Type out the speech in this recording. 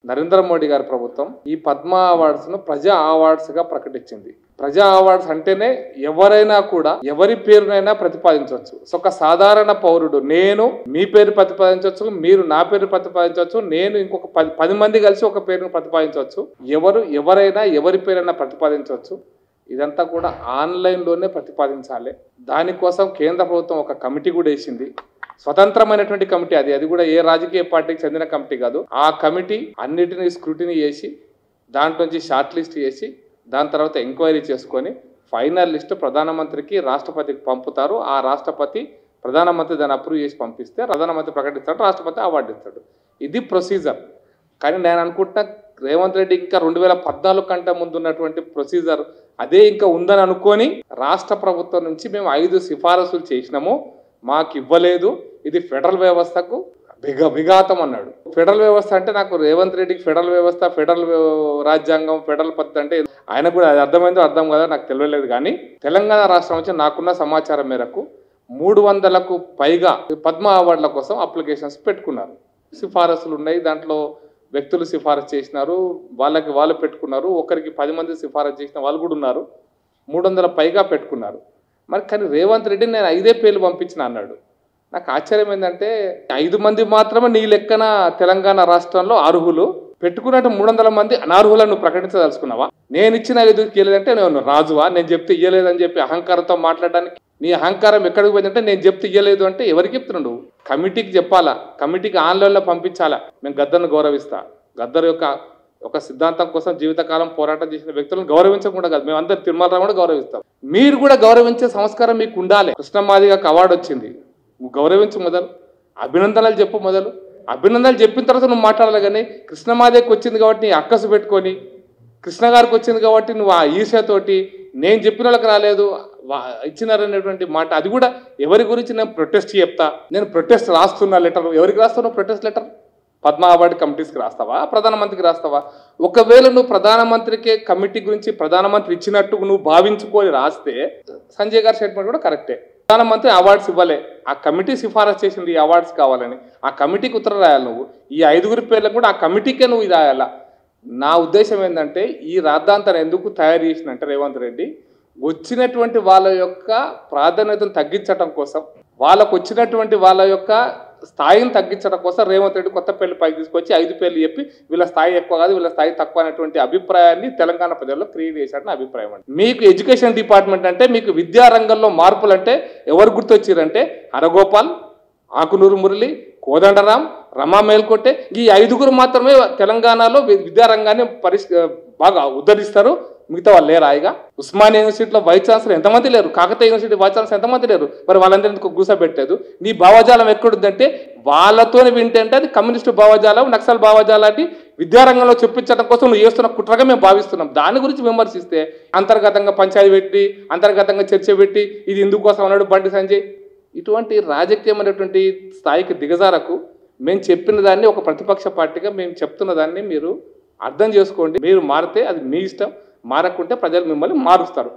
నరేంద్ర మోడీ గారి ప్రభుత్వం ఈ పద్మ అవార్డ్స్ ను ప్రజా అవార్డ్స్ గా ప్రకటించింది. ప్రజా అవార్డ్స్ అంటేనే ఎవరైనా కూడా ఎవరి పేరునైనా ప్రతిపాదించవచ్చు. సో ఒక సాధారణ పౌరుడు నేను మీ పేరు ప్రతిపాదించవచ్చు, మీరు నా పేరు ప్రతిపాదించవచ్చు, నేను ఇంకొక 10 మంది కలిసి ఒక పేరును ప్రతిపాదించవచ్చు. ఎవరైనా ఎవరి పేరైనా ప్రతిపాదించవచ్చు. ఇదంతా కూడా ఆన్లైన్లోనే ప్రతిపాదించాలి. దానికోసం కేంద్ర ప్రభుత్వం ఒక కమిటీ కూడా వేసింది. స్వతంత్రమైనటువంటి కమిటీ అది కూడా ఏ రాజకీయ పార్టీకి చెందిన కమిటీ కాదు. ఆ కమిటీ అన్నిటినీ స్క్రూటినీ చేసి దాంట్లోంచి షార్ట్ లిస్ట్ చేసి దాని తర్వాత ఎంక్వైరీ చేసుకొని ఫైనల్ లిస్ట్ ప్రధానమంత్రికి రాష్ట్రపతికి పంపుతారు. ఆ రాష్ట్రపతి ప్రధానమంత్రి దాన్ని అప్రూవ్ చేసి పంపిస్తే ప్రధానమంత్రి ప్రకటిస్తాడు, రాష్ట్రపతి అవార్డు ఇస్తాడు. ఇది ప్రొసీజర్. కానీ నేను అనుకుంటున్నా రేవంత్ రెడ్డి ఇంకా 2014 కంటే ముందు ఉన్నటువంటి ప్రొసీజర్ అదే ఇంకా ఉందని అనుకొని రాష్ట్ర ప్రభుత్వం నుంచి మేము 5 సిఫారసులు చేసినాము, మాకు ఇవ్వలేదు, ఇది ఫెడరల్ వ్యవస్థకు విఘాతం అన్నాడు. ఫెడరల్ వ్యవస్థ అంటే నాకు రేవంత్ రెడ్డికి ఫెడరల్ వ్యవస్థ, ఫెడరల్ రాజ్యాంగం, ఫెడరల్ పద్ధతి అంటే ఆయన కూడా అది అర్థమైందో అర్థం కదా నాకు తెలియలేదు. కానీ తెలంగాణ రాష్ట్రం నుంచి నాకున్న సమాచారం మేరకు 300కు పైగా పద్మ అవార్డుల కోసం అప్లికేషన్స్ పెట్టుకున్నారు. సిఫారసులు ఉన్నాయి, దాంట్లో వ్యక్తులు సిఫారసు చేసినారు, వాళ్ళు పెట్టుకున్నారు. ఒకరికి 10 మంది సిఫారసు చేసిన వాళ్ళు కూడా ఉన్నారు. 300 పైగా పెట్టుకున్నారు. మరి కానీ రేవంత్ రెడ్డి నేను 5 పేర్లు పంపించిన అన్నాడు. నాకు ఆశ్చర్యం ఏంటంటే 5 మంది మాత్రమే నీ లెక్కన తెలంగాణ రాష్ట్రంలో అర్హులు, పెట్టుకున్నట్టు 300 మంది అనర్హులను నువ్వు ప్రకటించదలుచుకున్నావా? నేను ఇచ్చిన 5 ఇయ్యలేదంటే నేను రాజువా? నేను చెప్తే ఇయ్యలేదని చెప్పి అహంకారంతో మాట్లాడడానికి నీ అహంకారం ఎక్కడికి పోయిందంటే నేను చెప్తే ఇయ్యలేదు అంటే ఎవరికి చెప్తున్నావు నువ్వు? కమిటీకి చెప్పాలా, కమిటీకి ఆన్లైన్లో పంపించాలా. మేము గద్దర్ను గౌరవిస్తా, గద్దర్ ఒక సిద్ధాంతం కోసం జీవితకాలం పోరాటం చేసిన వ్యక్తులను గౌరవించకుండా కాదు, మేము అందరు తిరుమలరావు కూడా గౌరవిస్తాం. మీరు కూడా గౌరవించే సంస్కారం మీకు ఉండాలి. కృష్ణమాదిగకు అవార్డు వచ్చింది, నువ్వు గౌరవించు మొదలు, అభినందనలు చెప్పు మొదలు. అభినందనలు చెప్పిన తర్వాత నువ్వు మాట్లాడాలి. కానీ కృష్ణమాదిగకు వచ్చింది కాబట్టి నీ అక్కసు పెట్టుకొని, కృష్ణ గారికి వచ్చింది కాబట్టి నువ్వు ఆ ఈర్ష్యతోటి నేను చెప్పిన వాళ్ళకి రాలేదు ఇచ్చినారనేటువంటి మాట, అది కూడా ఎవరి గురించి నేను ప్రొటెస్ట్ చెప్తా, నేను ప్రొటెస్ట్ రాస్తున్నా లెటర్. ఎవరికి రాస్తున్నావు ప్రొటెస్ట్ లెటర్? పద్మ అవార్డు కమిటీస్కి రాస్తావా, ప్రధానమంత్రికి రాస్తావా? ఒకవేళ నువ్వు ప్రధానమంత్రికే కమిటీ గురించి ప్రధానమంత్రి ఇచ్చినట్టు నువ్వు భావించుకొని రాస్తే సంజయ్ గారి స్టేట్మెంట్ కూడా కరెక్టే. ప్రధానమంత్రి అవార్డ్స్ ఇవ్వలే, ఆ కమిటీ సిఫారసు చేసింది ఈ అవార్డ్స్ కావాలని, ఆ కమిటీకి ఉత్తరం రాయాలి నువ్వు. ఈ 5 పేర్లకు కూడా ఆ కమిటీకే నువ్వు ఇది రాయాలా. నా ఉద్దేశం ఏంటంటే ఈ రాద్ధాంతాన్ని ఎందుకు తయారు చేసినంటే రేవంత్ రెడ్డి వచ్చినటువంటి వాళ్ళ యొక్క ప్రాధాన్యతను తగ్గించడం కోసం, వాళ్ళకు వచ్చినటువంటి వాళ్ళ యొక్క స్థాయిని తగ్గించడం కోసం రేవంత్ రెడ్డి కొత్త పేర్లు పైకి తీసుకొచ్చి 5 పేర్లు చెప్పి వీళ్ళ స్థాయి ఎక్కువ కాదు, వీళ్ళ స్థాయి తక్కువ అనేటువంటి అభిప్రాయాన్ని తెలంగాణ ప్రజల్లో క్రియేట్ చేశాడని అభిప్రాయం అండి. మీకు ఎడ్యుకేషన్ డిపార్ట్మెంట్ అంటే, మీకు విద్యారంగంలో మార్పులు అంటే ఎవరు గుర్తొచ్చారంటే హరగోపాల్, ఆకునూరు మురళి, కోదండరాం, రమా మేల్కొట్టే. ఈ 5 మాత్రమే తెలంగాణలో విద్యారంగాన్ని బాగా ఉద్ధరిస్తారు. మిగతా వాళ్ళు లేరు. హాయిగా ఉస్మానియా యూనివర్సిటీలో వైస్ ఛాన్సలర్ ఎంతమంది లేరు, కాకతీయ యూనివర్సిటీ వైస్ ఛాన్సలర్ ఎంతమంది లేరు. మరి వాళ్ళందరినీ కూర్చోబెట్టలేదు. నీ భావజాలం ఎక్కడుందంటే వాళ్ళతోనే వింటే అది కమ్యూనిస్టు భావజాలం, నక్సల్ భావజాలాన్ని విద్యారంగంలో చెప్పించడం కోసం నువ్వు చేస్తున్న కుట్రగా మేము భావిస్తున్నాం. దాని గురించి విమర్శిస్తే అంతర్గతంగా పంచాయతీ పెట్టి, అంతర్గతంగా చర్చ పెట్టి ఇది ఇందుకోసం అన్నాడు బండి సంజయ్. ఇటువంటి రాజకీయమైనటువంటి స్థాయికి దిగజారకు మేము చెప్పిన దాన్ని ఒక ప్రతిపక్ష పార్టీగా మేము చెప్తున్న దాన్ని మీరు అర్థం చేసుకోండి. మీరు మారితే అది మీ ఇష్టం, మారకుంటే ప్రజలు మిమ్మల్ని మారుస్తారు.